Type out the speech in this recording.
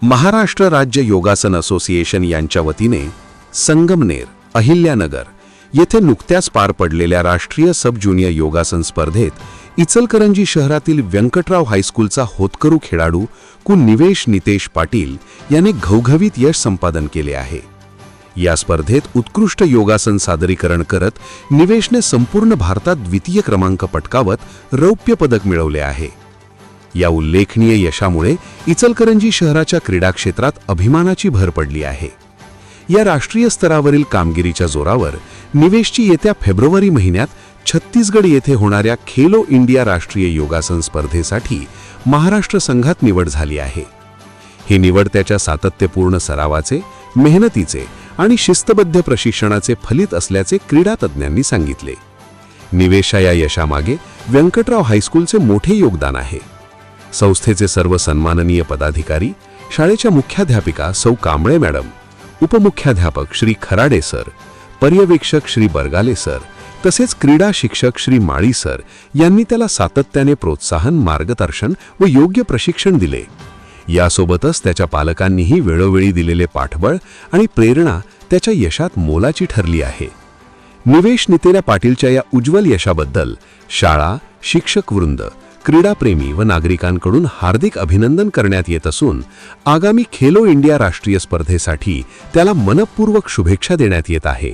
महाराष्ट्र राज्य योगासन असोसिएशन यांच्या वतीने संगमनेर, अहिल्यानगर येथे नुकत्याच पार पडलेल्या राष्ट्रीय सब ज्युनियर योगासन स्पर्धेत इचलकरंजी शहरातील व्यंकटराव हायस्कूलचा होतकरू खेळाडू निवेश नितेश पाटील याने घवघवीत यश संपादन केले आहे। या स्पर्धेत उत्कृष्ट योगासन सादरीकरण करत निवेशने संपूर्ण भारतात द्वितीय क्रमांक पटकावत रौप्य पदक मिळवले आहे। या उल्लेखनीय यशामुळे इचलकरंजी शहराच्या क्रीडा क्षेत्रात अभिमानाची भर पडली आहे। या राष्ट्रीय स्तरावरील कामगिरीच्या जोरावर निवेशची येत्या फेब्रुवारी महिन्यात छत्तीसगड येथे होणाऱ्या खेलो इंडिया राष्ट्रीय योगासन स्पर्धेसाठी महाराष्ट्र संघात निवड झाली आहे। ही निवड त्याच्या सातत्यपूर्ण सरावाचे, मेहनतीचे आणि शिस्तबद्ध प्रशिक्षणाचे फलित असल्याचे क्रीडा तज्ञांनी सांगितले। निवेशच्या या यशामागे व्यंकटराव हायस्कूलचे मोठे योगदान आहे। संस्थेचे सर्व सन्माननीय पदाधिकारी, शाळेच्या मुख्याध्यापिका सौ कांबळे मॅडम, उपमुख्याध्यापक श्री खराडे सर, पर्यवेक्षक श्री बरगाले सर तसेच क्रीडा शिक्षक श्री माळी सर यांनी त्याला सातत्याने प्रोत्साहन, मार्गदर्शन व योग्य प्रशिक्षण दिले। यासोबतच त्याच्या पालकांनीही वेळोवेळी दिलेले पाठबळ आणि प्रेरणा त्याच्या यशात मोलाची ठरली आहे। निवेश नितेश पाटीलच्या या उज्ज्वल यशाबद्दल शाळा, शिक्षक वृंद, क्रीडाप्रेमी व नागरिकांकडून हार्दिक अभिनंदन करण्यात येत असून आगामी खेलो इंडिया राष्ट्रीय स्पर्धेसाठी त्याला मनपूर्वक शुभेच्छा देण्यात येत आहे।